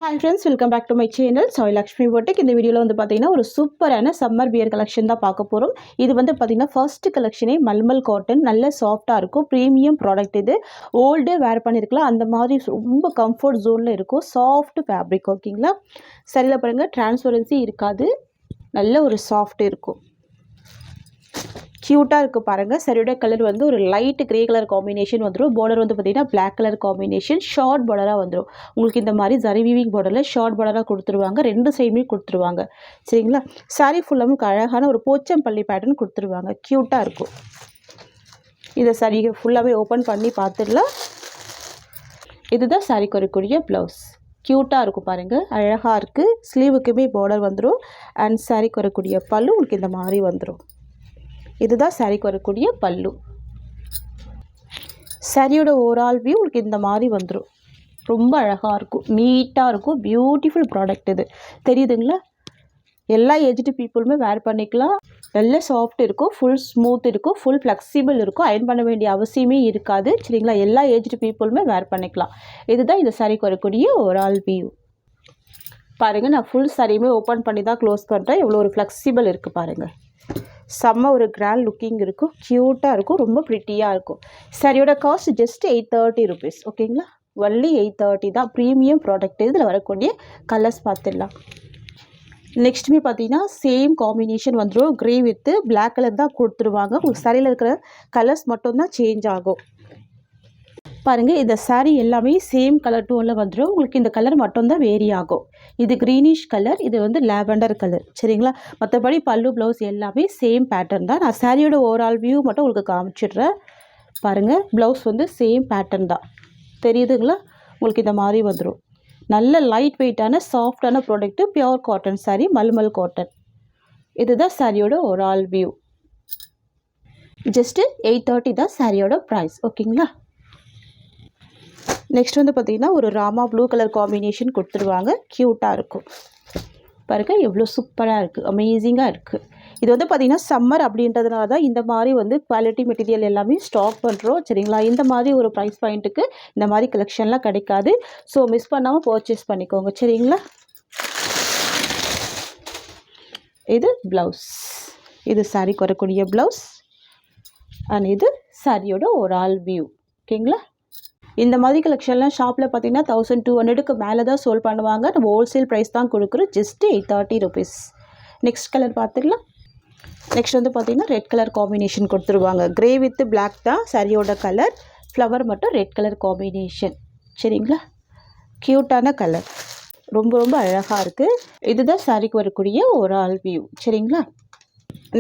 Hi friends, welcome back to my channel. Soy Lakshmi Boutique. இந்த வீடியோல வந்து பாத்தீங்கன்னா ஒரு சூப்பரான சம்மர் வியர் கலெக்ஷன் தான் பார்க்க போறோம். இது வந்து பாத்தீங்கன்னா ஃபர்ஸ்ட் கலெக்ஷனே மல்மல் காட்டன், நல்ல சாஃப்ட்டா இருக்கும். பிரீமியம் ப்ராடக்ட் இது. ஓல்டே வேர் பண்ணிருக்கலாம். அந்த மாதிரி ரொம்ப கம்ஃபர்ட் ஜோன்ல இருக்கும். சாஃப்ட் ஃபேப்ரிக் ஓகேங்களா? சரியில பாருங்க டிரான்ஸ்பரன்சி இருக்காது. நல்ல ஒரு சாஃப்ட் இருக்கும். கியூட்டாக இருக்குது பாருங்கள். சரியோட கலர் வந்து ஒரு லைட் கிரே கலர் காம்பினேஷன் வந்துடும். பார்டர் வந்து பார்த்திங்கன்னா பிளாக் கலர் காம்பினேஷன் ஷார்ட் பார்டராக வந்துடும். உங்களுக்கு இந்த மாதிரி ஜரி வீவிங் பார்டரில் ஷார்ட் பார்டராக கொடுத்துருவாங்க. ரெண்டு சைடுமே கொடுத்துருவாங்க. சரிங்களா? சாரீ ஃபுல்லாக உங்களுக்கு அழகான ஒரு போச்சம்பள்ளி பேட்டர்ன் கொடுத்துருவாங்க. க்யூட்டாக இருக்கும். இதை சாரீ ஃபுல்லாகவே ஓப்பன் பண்ணி பார்த்துடலாம். இதுதான் சாரீக்கு வரக்கூடிய ப்ளவுஸ். க்யூட்டாக இருக்கும் பாருங்கள். அழகாக இருக்குது. ஸ்லீவுக்குமே பார்டர் வந்துடும். அண்ட் சாரீக்கு வரக்கூடிய பல்லு உங்களுக்கு இந்த மாதிரி வந்துடும். இதுதான் சாரீக்கு வரக்கூடிய பல்லு. சாரியோட ஓவரால் வியூ உங்களுக்கு இந்த மாதிரி வந்துடும். ரொம்ப அழகாக இருக்கும். நீட்டாக இருக்கும். பியூட்டிஃபுல் ப்ராடக்ட் இது. தெரியுதுங்களா? எல்லா ஏஜ்டு பீப்புளுமே வேர் பண்ணிக்கலாம். நல்ல சாஃப்ட் இருக்கும். ஃபுல் ஸ்மூத் இருக்கும். ஃபுல் ஃப்ளெக்சிபிள் இருக்கும். அயர்ன் பண்ண வேண்டிய அவசியமே இருக்காது. சரிங்களா? எல்லா ஏஜ்டு பீப்புளுமே வேர் பண்ணிக்கலாம். இதுதான் இந்த சாரீக்கு வரக்கூடிய ஓவரால் வியூ. பாருங்கள், நான் ஃபுல் சாரியுமே ஓப்பன் பண்ணி தான் க்ளோஸ் பண்ணுறேன். எவ்வளோ ஒரு ஃப்ளெக்சிபிள் இருக்குது பாருங்கள். செம்ம ஒரு கிராண்ட் லுக்கிங் இருக்கும். க்யூட்டாக இருக்கும். ரொம்ப ப்ரிட்டியாக இருக்கும். சாரியோட காஸ்ட் ஜஸ்ட் 830 rupees. ஓகேங்களா? ஒன்லி 830 தான். Premium product. இதில் வரக்கூடிய கலர்ஸ் பார்த்துடலாம். நெக்ஸ்ட்டுமே பார்த்தீங்கன்னா சேம் காம்பினேஷன் வந்துடும். க்ரே வித்து பிளாக் கலர் தான் கொடுத்துருவாங்க. உங்களுக்கு சாரியில் இருக்கிற கலர்ஸ் மட்டும்தான் சேஞ்ச் ஆகும். பாருங்கள், இந்த சாரீ எல்லாமே சேம் கலர் டோனில் வந்துடும். உங்களுக்கு இந்த கலர் மட்டும்தான் வேரி ஆகும். இது க்ரீனிஷ் கலர், இது வந்து லாவெண்டர் கலர். சரிங்களா? மற்றபடி பல்லு ப்ளவுஸ் எல்லாமே சேம் பேட்டர்ன் தான். நான் சாரியோட ஓவரால் வியூ மட்டும் உங்களுக்கு காமிச்சிடுறேன். பாருங்கள், ப்ளவுஸ் வந்து சேம் பேட்டர்ன் தான். தெரியுதுங்களா? உங்களுக்கு இந்த மாதிரி வந்துடும். நல்ல லைட் வெயிட்டான சாஃப்டான product. Pure cotton sari, mulmul cotton. இதுதான் சாரியோட ஓவரால் வியூ. ஜஸ்ட்டு 830 தான் சாரியோட ப்ரைஸ். ஓகேங்களா? நெக்ஸ்ட் வந்து பார்த்திங்கன்னா ஒரு ராமா ப்ளூ கலர் காம்பினேஷன் கொடுத்துருவாங்க. க்யூட்டாக இருக்கும். பாருங்கள், எவ்வளோ சூப்பராக இருக்குது. அமேசிங்காக இருக்குது. இது வந்து பார்த்திங்கன்னா சம்மர் அப்படின்றதுனால தான் இந்த மாதிரி வந்து குவாலிட்டி மெட்டீரியல் எல்லாமே ஸ்டாக் பண்ணுறோம். சரிங்களா? இந்த மாதிரி ஒரு ப்ரைஸ் பாயிண்ட்டுக்கு இந்த மாதிரி கலெக்ஷன்லாம் கிடைக்காது. ஸோ மிஸ் பண்ணாமல் பர்ச்சேஸ் பண்ணிக்கோங்க. சரிங்களா? இது ப்ளவுஸ். இது சாரீக்கு வரக்கூடிய ப்ளவுஸ். அண்ட் இது சாரியோட ஓவரால் வியூ. ஓகேங்களா? இந்த மாதிரி கலெக்ஷன்லாம் ஷாப்பில் பார்த்தீங்கன்னா 1200க்கு மேலே தான் சோல் பண்ணுவாங்க. நம்ம ஹோல்சேல் ப்ரைஸ் தான் கொடுக்குறோம். Just 830 rupees. நெக்ஸ்ட் கலர் பார்த்துக்கலாம். நெக்ஸ்ட் வந்து பார்த்திங்கன்னா ரெட் கலர் காம்பினேஷன் கொடுத்துருவாங்க. க்ரே வித் பிளாக் தான் சாரியோட கலர். ஃப்ளவர் மட்டும் ரெட் கலர் காம்பினேஷன். சரிங்களா? க்யூட்டான கலர். ரொம்ப ரொம்ப அழகாக இருக்குது. இதுதான் சாரிக்கு வரக்கூடிய ஓவரால் வியூ. சரிங்களா?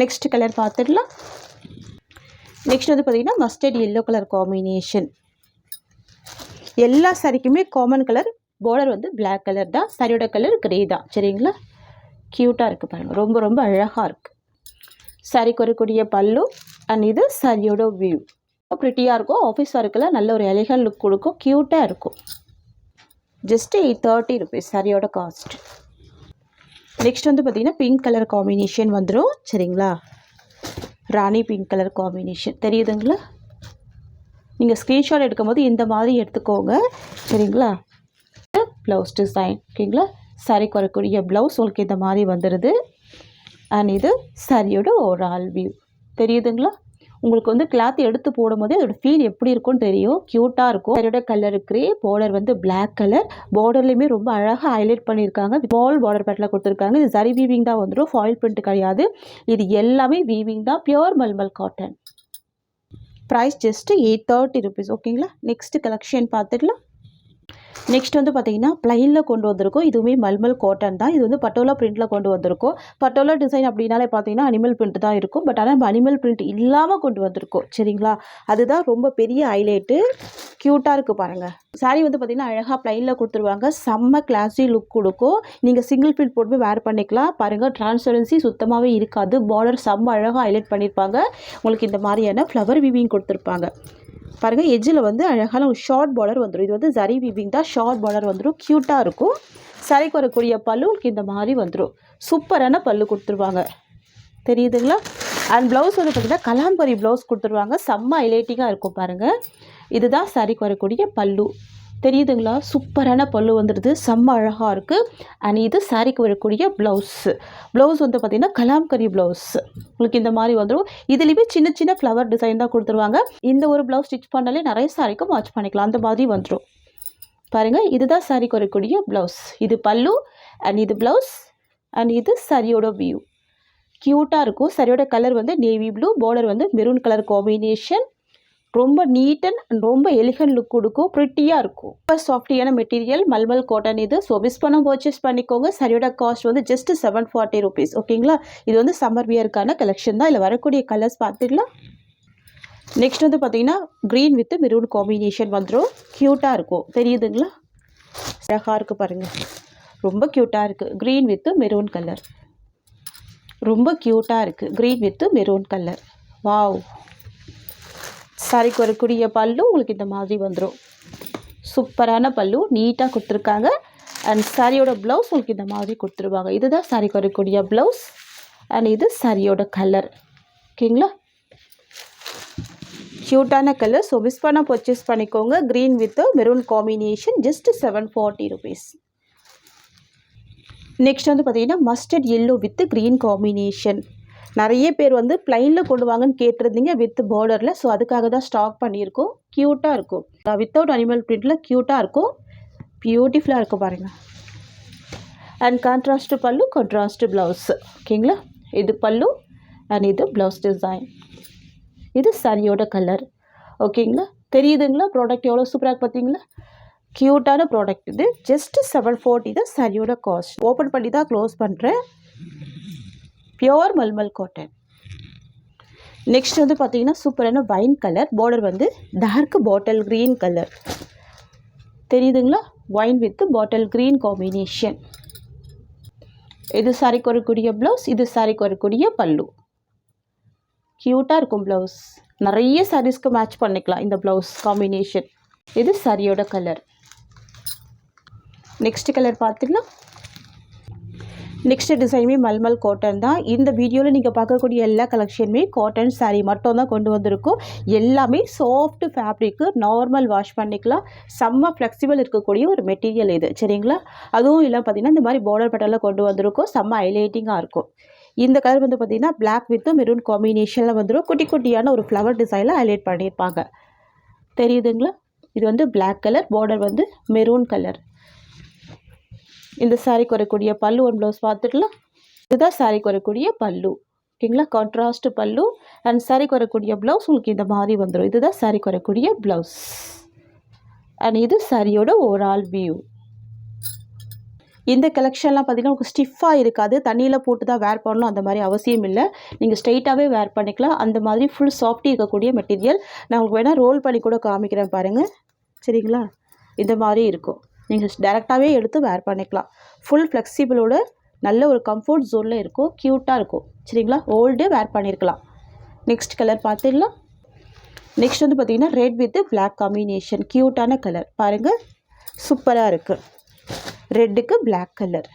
நெக்ஸ்ட் கலர் பார்த்துடலாம். நெக்ஸ்ட் வந்து பார்த்திங்கன்னா மஸ்டர்ட் எல்லோ கலர் காம்பினேஷன். எல்லா சாரிக்குமே காமன் கலர். பார்டர் வந்து பிளாக் கலர் தான். சாரியோட கலர் கிரே தான். சரிங்களா? க்யூட்டாக இருக்குது பாருங்கள். ரொம்ப ரொம்ப அழகாக இருக்குது. சாரிக்கு வரக்கூடிய பல்லு. அண்ட் இது சாரியோட வியூ. ப்ரிட்டியாக இருக்கும். ஆஃபீஸ் ஒர்க்கில் நல்ல ஒரு எலிகன்ட் லுக் கொடுக்கும். க்யூட்டாக இருக்கும். ஜஸ்ட்டு 830 rupees சாரியோட காஸ்ட். நெக்ஸ்ட் வந்து பார்த்திங்கன்னா பிங்க் கலர் காம்பினேஷன் வந்துடும். சரிங்களா? ராணி பிங்க் கலர் காம்பினேஷன். தெரியுதுங்களா? நீங்கள் ஸ்க்ரீன்ஷாட் எடுக்கும்போது இந்த மாதிரி எடுத்துக்கோங்க. சரிங்களா? Blouse design. ஓகேங்களா? சாரிக்கு வரக்கூடிய ப்ளவுஸ் உங்களுக்கு இந்த மாதிரி வந்துடுது. அண்ட் இது சாரியோட ஓவரால் வியூ. தெரியுதுங்களா? உங்களுக்கு வந்து கிளாத் எடுத்து போடும்போது அதோட ஃபீல் எப்படி இருக்கும்னு தெரியும். க்யூட்டாக இருக்கும். சாரியோட கலர் கிரே. பார்டர் வந்து பிளாக் கலர். பார்டர்லேயுமே ரொம்ப அழகாக ஹைலைட் பண்ணியிருக்காங்க. ஸ்மால் பார்டர் பேட்டில் கொடுத்துருக்காங்க. இது ஜரி வீவிங் தான் வந்துடும். ஃபாயில் பிரிண்ட் கிடையாது. இது எல்லாமே வீவிங் தான். Pure mulmul cotton. Price just 830 rupees. ஓகேங்களா? நெக்ஸ்ட்டு கலெக்ஷன் பார்த்துக்கலாம். நெக்ஸ்ட் வந்து பார்த்திங்கன்னா ப்ளைனில் கொண்டு வந்திருக்கோம். இதுவுமே மல்மல் காட்டன் தான். இது வந்து பட்டோலா பிரிண்ட்டில் கொண்டு வந்திருக்கோம். பட்டோலா டிசைன் அப்படின்னாலே பார்த்தீங்கன்னா அனிமல் பிரிண்ட் தான் இருக்கும். பட் ஆனால் நம்ம அனிமல் பிரிண்ட் இல்லாமல் கொண்டு வந்திருக்கோம். சரிங்களா? அதுதான் ரொம்ப பெரிய ஹைலைட்டு. க்யூட்டாக இருக்குது பாருங்கள். சாரீ வந்து பார்த்திங்கன்னா அழகாக ப்ளைனில் கொடுத்துருவாங்க. செம்ம கிளாஸி லுக் கொடுக்கும். நீங்கள் சிங்கிள் பிரிண்ட் போட்டு வேர் பண்ணிக்கலாம். பாருங்கள், டிரான்ஸ்பரன்சி சுத்தமாகவே இருக்காது. பார்டர் செம்ம அழகாக ஹைலைட் பண்ணியிருப்பாங்க. உங்களுக்கு இந்த மாதிரியான ஃப்ளவர் வீவிங் கொடுத்துருப்பாங்க. பாருங்கள், எஜ்ஜில் வந்து அழகான ஒரு ஷார்ட் பார்டர் வந்துடும். இது வந்து ஜரி வீவிங் தான். ஷார்ட் பார்டர் வந்துடும். க்யூட்டாக இருக்கும். சாரிக்கு வரக்கூடிய பல்லு உங்களுக்கு இந்த மாதிரி வந்துடும். சூப்பரான பல்லு கொடுத்துருவாங்க. தெரியுதுங்களா? அண்ட் ப்ளவுஸ் வந்து பார்த்திங்கன்னா கலாம்பரி ப்ளவுஸ் கொடுத்துருவாங்க. செம்ம ஹைலைட்டிங்காக இருக்கும் பாருங்கள். இதுதான் சாரிக்கு வரக்கூடிய பல்லு. தெரியுதுங்களா? சூப்பரான பல்லு வந்துடுது, செம்ம அழகாக இருக்குது. அண்ட் இது சாரீக்கு வரக்கூடிய ப்ளவுஸ் வந்து பார்த்திங்கன்னா கலாம்கரி ப்ளவுஸ் உங்களுக்கு இந்த மாதிரி வந்துடும். இதுலேயுமே சின்ன சின்ன ஃப்ளவர் டிசைன் தான் கொடுத்துருவாங்க. இந்த ஒரு ப்ளவுஸ் ஸ்டிச் பண்ணாலே நிறைய சாரீக்கு வாட்ச் பண்ணிக்கலாம், அந்த மாதிரி வந்துடும். பாருங்கள், இதுதான் சாரீக்கு வரக்கூடிய ப்ளவுஸ். இது பல்லு அண்ட் இது ப்ளவுஸ் அண்ட் இது சாரியோட வியூ. க்யூட்டாக இருக்கும். சாரியோட கலர் வந்து நேவி ப்ளூ, பார்டர் வந்து மெரூன் கலர் காம்பினேஷன். ரொம்ப நீட் அண்ட் ரொம்ப எலிகன்ட் லுக் கொடுக்கும், ப்ரிட்டியாக இருக்கும். ரொம்ப சாஃப்டியான மெட்டீரியல், மல்மல் காட்டன் இது. ஸோ மிஸ் பண்ண பர்ச்சேஸ் பண்ணிக்கோங்க. சரியோட காஸ்ட் வந்து ஜஸ்ட் 740 rupees. ஓகேங்களா? இது வந்து சம்மர் வியருக்கான கலெக்ஷன் தான். இதில் வரக்கூடிய கலர்ஸ் பார்த்துக்கலாம். நெக்ஸ்ட் வந்து பார்த்தீங்கன்னா க்ரீன் வித் மெரூன் காம்பினேஷன் வந்துடும். க்யூட்டாக இருக்கும், தெரியுதுங்களா? அழகாக இருக்குது பாருங்கள், ரொம்ப க்யூட்டாக இருக்குது. க்ரீன் வித் மெரூன் கலர், ரொம்ப க்யூட்டாக இருக்குது. Green with maroon colour, wow. சாரிக்கு வரக்கூடிய பல்லு உங்களுக்கு இந்த மாதிரி வந்துடும். சூப்பரான பல்லு, நீட்டாக கொடுத்துருக்காங்க. அண்ட் சாரியோட ப்ளவுஸ் உங்களுக்கு இந்த மாதிரி கொடுத்துருவாங்க. இதுதான் சாரிக்கு வரக்கூடிய ப்ளவுஸ் அண்ட் இது சாரியோட கலர். ஓகேங்களா? க்யூட்டான கலர். ஸோ மிஸ் பண்ணால் பர்ச்சேஸ் பண்ணிக்கோங்க. Green with maroon combination, just 740 rupees. Next வந்து பார்த்தீங்கன்னா mustard yellow with green combination. நிறைய பேர் வந்து ப்ளைனில் கொண்டு வாங்கன்னு கேட்டிருந்தீங்க வித் பார்டரில். ஸோ அதுக்காக தான் ஸ்டாக் பண்ணியிருக்கோம். க்யூட்டாக இருக்கும், வித்தவுட் அனிமல் பிரிண்டில் க்யூட்டாக இருக்கும், பியூட்டிஃபுல்லாக இருக்கும் பாருங்கள். அண்ட் கான்ட்ராஸ்ட் பல்லு, கான்ட்ராஸ்ட் ப்ளவுஸ். ஓகேங்களா? இது பல்லு அண்ட் இது ப்ளவுஸ் டிசைன். இது சாரியோட கலர். ஓகேங்களா? தெரியுதுங்களா? ப்ராடக்ட் எவ்வளோ சூப்பராக பார்த்தீங்களா? க்யூட்டான ப்ராடக்ட் இது. ஜஸ்ட் 740 தான் சாரியோட காஸ்ட். ஓப்பன் பண்ணி தான் க்ளோஸ் பண்ணுறேன். Pure mulmul cotton. நெக்ஸ்ட் வந்து பார்த்தீங்கன்னா சூப்பரான வைன் கலர், பார்டர் வந்து டார்க் பாட்டில் க்ரீன் கலர். தெரியுதுங்களா? Wine with bottle green combination. இது சாரிக்கு வரக்கூடிய ப்ளவுஸ், இது சாரிக்கு வரக்கூடிய பல்லு. க்யூட்டாக இருக்கும் ப்ளவுஸ். நிறைய சாரீஸ்க்கு மேட்ச் பண்ணிக்கலாம் இந்த ப்ளவுஸ் காம்பினேஷன். இது சாரியோட கலர். நெக்ஸ்ட் கலர் பார்த்துக்கலாம். நெக்ஸ்ட் டிசைனுமே மல்மல் காட்டன் தான். இந்த வீடியோவில் நீங்கள் பார்க்கக்கூடிய எல்லா கலெக்ஷனுமே காட்டன் சாரீ மட்டும் தான் கொண்டு வந்திருக்கும். எல்லாமே சாஃப்ட் ஃபேப்ரிக்கு, நார்மல் வாஷ் பண்ணிக்கலாம், செம்ம ஃப்ளெக்சிபிள் இருக்கக்கூடிய ஒரு மெட்டீரியல் இது. சரிங்களா? அதுவும் இல்லை பார்த்தீங்கன்னா இந்த மாதிரி பார்டர் பேட்டர்னில் கொண்டு வந்திருக்கும், செம்ம ஹைலைட்டிங்காக இருக்கும். இந்த கலர் வந்து பார்த்திங்கன்னா பிளாக் வித் மெரூன் காம்பினேஷனில் வந்துடும். குட்டி குட்டியான ஒரு ஃப்ளவர் டிசைனில் ஹைலைட் பண்ணியிருப்பாங்க. தெரியுதுங்களா? இது வந்து பிளாக் கலர், பார்டர் வந்து மெரூன் கலர். இந்த சாரிக்கு வரக்கூடிய பல்லு ஒன் ப்ளவுஸ் பார்த்துக்கலாம். இதுதான் சாரிக்கு வரக்கூடிய பல்லு. ஓகேங்களா? கான்ட்ராஸ்ட் பல்லு அண்ட் சாரிக்கு வரக்கூடிய ப்ளவுஸ் உங்களுக்கு இந்த மாதிரி வந்துடும். இதுதான் சாரிக்கு வரக்கூடிய ப்ளவுஸ் அண்ட் இது சாரியோட ஓவரால் வியூ. இந்த கலெக்ஷன்லாம் பார்த்திங்கன்னா உங்களுக்கு ஸ்டிஃபாக இருக்காது, தண்ணியில் போட்டு தான் வேர் பண்ணணும் அந்த மாதிரி அவசியம் இல்லை. நீங்கள் ஸ்ட்ரைட்டாகவே வேர் பண்ணிக்கலாம். அந்த மாதிரி ஃபுல் சாஃப்டி இருக்கக்கூடிய மெட்டீரியல். நான் உங்களுக்கு வேணால் ரோல் பண்ணி கூட காமிக்கிறேன் பாருங்கள். சரிங்களா? இந்த மாதிரி இருக்கும். நீங்கள் டேரெக்டாகவே எடுத்து வேர் பண்ணிக்கலாம். ஃபுல் ஃப்ளெக்சிபிளோட நல்ல ஒரு கம்ஃபர்ட் ஜோனில் இருக்கும், க்யூட்டாக இருக்கும். சரிங்களா? ஓல்டே வேர் பண்ணியிருக்கலாம். நெக்ஸ்ட் கலர் பார்த்துடலாம். நெக்ஸ்ட் வந்து பார்த்திங்கன்னா ரெட் வித் பிளாக் காம்பினேஷன். க்யூட்டான கலர் பாருங்கள், சூப்பராக இருக்குது. ரெட்டுக்கு பிளாக் கலர்.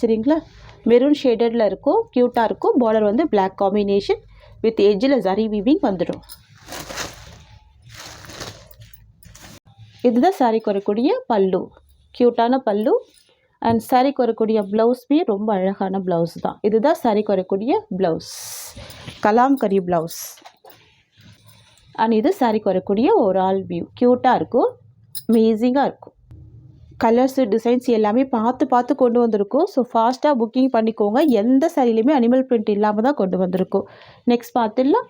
சரிங்களா? மெரூன் ஷேடடில் இருக்கும், க்யூட்டாக இருக்கும். பார்டர் வந்து பிளாக் காம்பினேஷன் வித் எட்ஜில் ஜரி வீவிங் வந்துடும். இதுதான் சாரிக்கு வரக்கூடிய பல்லு. க்யூட்டான பல்லு அண்ட் சாரிக்கு வரக்கூடிய ப்ளவுஸ்மே ரொம்ப அழகான ப்ளவுஸ் தான். இதுதான் சாரிக்கு வரக்கூடிய ப்ளவுஸ், கலாம்கரி ப்ளவுஸ். அண்ட் இது சாரிக்கு வரக்கூடிய ஓவரால் வியூ. க்யூட்டாக இருக்கும், அமேசிங்காக இருக்கும். கலர்ஸு, டிசைன்ஸ் எல்லாமே பார்த்து பார்த்து கொண்டு வந்திருக்கோம். ஸோ ஃபாஸ்ட்டாக புக்கிங் பண்ணிக்கோங்க. எந்த சாரிலையுமே அனிமல் பிரிண்ட் இல்லாமல் தான் கொண்டு வந்திருக்கோம். நெக்ஸ்ட் பார்த்துடலாம்.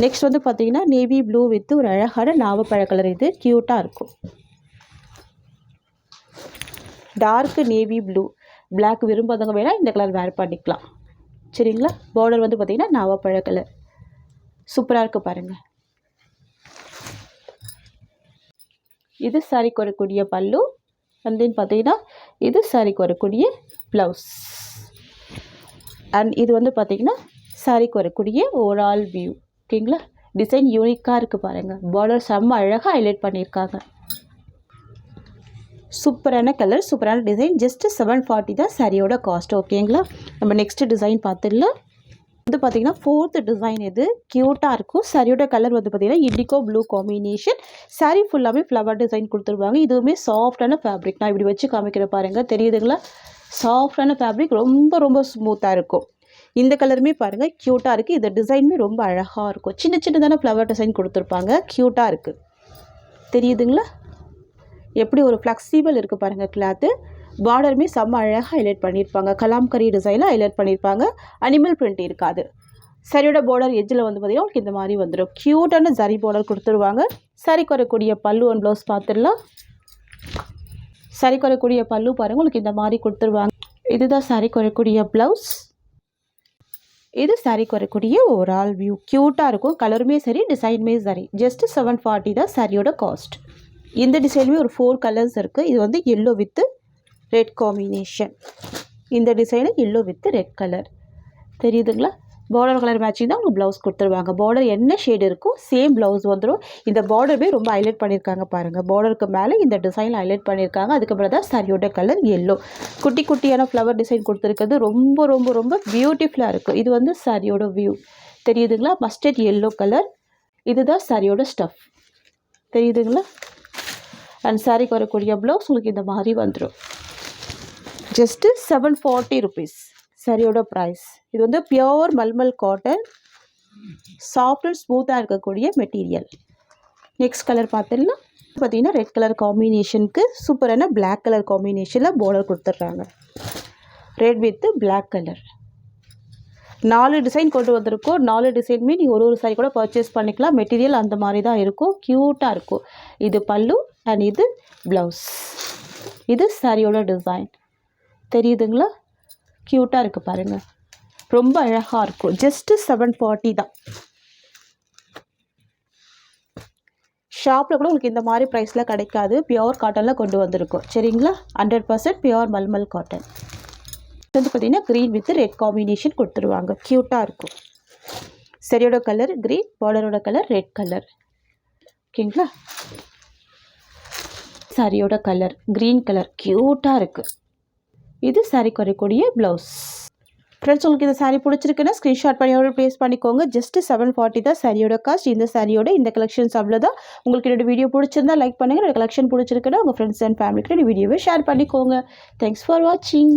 நெக்ஸ்ட் வந்து பார்த்திங்கன்னா நேவி ப்ளூ வித் ஒரு அழகான நாவப்பழ கலர். இது க்யூட்டாக இருக்கும். டார்க் நேவி ப்ளூ, பிளாக் விரும்பாதவங்க வேணால் இந்த கலர் வேர் பண்ணிக்கலாம். சரிங்களா? பார்டர் வந்து பார்த்திங்கன்னா நாவப்பழ கலர். சூப்பராக இருக்குது பாருங்கள். இது சாரிக்கு வரக்கூடிய பல்லு அண்ட் தென் பார்த்தீங்கன்னா இது சாரிக்கு வரக்கூடிய ப்ளவுஸ் அண்ட் இது வந்து பார்த்திங்கன்னா சாரிக்கு வரக்கூடிய ஓவரால் வியூ. ஓகேங்களா? டிசைன் யூனிக்காக இருக்குது பாருங்கள். பார்டர் செம்ம அழகாக ஹைலைட் பண்ணியிருக்காங்க. சூப்பரான கலர், சூப்பரான டிசைன். ஜஸ்ட்டு 740 தான் சாரியோட காஸ்ட். ஓகேங்களா? நம்ம நெக்ஸ்ட் டிசைன் பார்த்துடலாம். வந்து பார்த்தீங்கன்னா 4th டிசைன் இது க்யூட்டாக இருக்கும். சாரியோட கலர் வந்து பார்த்தீங்கன்னா இண்டிகோ ப்ளூ காம்பினேஷன். சாரி ஃபுல்லாகவே ஃப்ளவர் டிசைன் கொடுத்துருவாங்க. இதுவுமே சாஃப்டான ஃபேப்ரிக். நான் இப்படி வச்சு காமிக்கிற பாருங்கள், தெரியுதுங்களா? சாஃப்டான ஃபேப்ரிக், ரொம்ப ரொம்ப ஸ்மூத்தாக இருக்கும். இந்த கலருமே பாருங்கள் க்யூட்டாக இருக்குது. இந்த டிசைனுமே ரொம்ப அழகாக இருக்கும். சின்ன சின்னதான ஃப்ளவர் டிசைன் கொடுத்துருப்பாங்க. க்யூட்டாக இருக்குது. தெரியுதுங்களா? எப்படி ஒரு ஃப்ளெக்சிபிள் இருக்குது பாருங்கள் கிளாத்து. பார்டருமே செம்ம அழகாக ஹைலைட் பண்ணியிருப்பாங்க. கலாம்கரி டிசைனில் ஹைலைட் பண்ணியிருப்பாங்க. அனிமல் பிரிண்ட் இருக்காது. சரியோட பார்டர் எஜ்ஜில் வந்து பார்த்திங்கன்னா உங்களுக்கு இந்த மாதிரி வந்துடும். க்யூட்டான ஜரி பார்டர் கொடுத்துருவாங்க. சரிக்கு வரக்கூடிய பல்லு அண்ட் ப்ளவுஸ் பார்த்துடலாம். சரிக்கு வரக்கூடிய பல்லு பாருங்கள் உங்களுக்கு இந்த மாதிரி கொடுத்துருவாங்க. இதுதான் சரிக்கு வரக்கூடிய ப்ளவுஸ். இது சாரிக்கு வரக்கூடிய ஓவரால் வியூ. க்யூட்டாக இருக்கும். கலருமே சரி, டிசைனுமே சரி. ஜஸ்ட் 740 தான் சாரியோட காஸ்ட். இந்த டிசைனுமே ஒரு 4 கலர்ஸ் இருக்குது. இது வந்து எல்லோ வித் ரெட் காம்பினேஷன். இந்த design yellow with red colour. தெரியுதுங்களா? பார்டர் கலர் மேட்சிங் தான் உங்களுக்கு ப்ளவுஸ் கொடுத்துருவாங்க. பார்டர் என்ன ஷேடு இருக்கோ சேம் ப்ளவுஸ் வந்துடும். இந்த பார்டருமே ரொம்ப ஹைலைட் பண்ணியிருக்காங்க பாருங்கள். பார்டருக்கு மேலே இந்த டிசைனில் ஹைலைட் பண்ணியிருக்காங்க. அதுக்கப்புறம் தான் சாரியோட கலர் எல்லோ. குட்டி குட்டியான ஃப்ளவர் டிசைன் கொடுத்துருக்கிறது ரொம்ப ரொம்ப ரொம்ப பியூட்டிஃபுல்லாக இருக்குது. இது வந்து சாரியோட வியூ. தெரியுதுங்களா? Mustard yellow colour. இதுதான் சாரியோட ஸ்டஃப். தெரியுதுங்களா? அண்ட் சாரிக்கு வரக்கூடிய ப்ளவுஸ் உங்களுக்கு இந்த மாதிரி வந்துடும். ஜஸ்ட்டு 740 ருபீஸ் சாரியோட ப்ரைஸ். இது வந்து pure mulmul cotton, soft and ஸ்மூத்தாக இருக்கக்கூடிய மெட்டீரியல். நெக்ஸ்ட் கலர் பார்த்துடலாம். பார்த்தீங்கன்னா ரெட் கலர் காம்பினேஷனுக்கு சூப்பரான பிளாக் கலர் காம்பினேஷனில் பார்டர் கொடுத்துட்றாங்க. Red with black colour. 4 design கொண்டு வந்திருக்கோம். 4 டிசைனுமே நீங்கள் ஒரு சாரி கூட பர்ச்சேஸ் பண்ணிக்கலாம். மெட்டீரியல் அந்த மாதிரி தான் இருக்கும். க்யூட்டாக இருக்கும். இது பல்லு அண்ட் இது ப்ளவுஸ். இது சாரியோட டிசைன். தெரியுதுங்களா? க்யூட்டாக இருக்குது பாருங்கள். ரொம்ப அழகாக இருக்கும். ஜஸ்ட்டு 740 தான். ஷாப்பில் கூட உங்களுக்கு இந்த மாதிரி ப்ரைஸில் கிடைக்காது. பியோர் காட்டனில் கொண்டு வந்திருக்கோம். சரிங்களா? 100% பியோர் மல்மல் காட்டன். வந்து பார்த்திங்கன்னா க்ரீன் வித் ரெட் காம்பினேஷன் கொடுத்துருவாங்க. க்யூட்டாக இருக்கும். சரியோட கலர் க்ரீன், பார்டரோட கலர் ரெட் கலர். ஓகேங்களா? சாரியோட கலர் க்ரீன் கலர். க்யூட்டாக இருக்குது. இது சாரிக்கு வரக்கூடிய ப்ளவுஸ். ஃப்ரெண்ட்ஸ், உங்களுக்கு இந்த சாரீ பிடிச்சிருக்குன்னா ஸ்க்ரீன்ஷாட் பண்ணி ஆர்டர் ப்ளேஸ் பண்ணிக்கோங்க. ஜஸ்ட்டு 740 தான் சாரியோட காஸ்ட். இந்த சாரியோட இந்த கலெக்ஷன்ஸ் அவ்வளோதான். உங்களுக்கு என்னோட வீடியோ பிடிச்சிருந்தா லைக் பண்ணுங்கள். என்னோட கலெக்ஷன் பிடிச்சிருக்குன்னா உங்கள் ஃப்ரெண்ட்ஸ் அண்ட் ஃபேமிலிக்கு இந்த வீடியோவை ஷேர் பண்ணிக்கோங்க. தேங்க்ஸ் ஃபார் வாட்சிங்.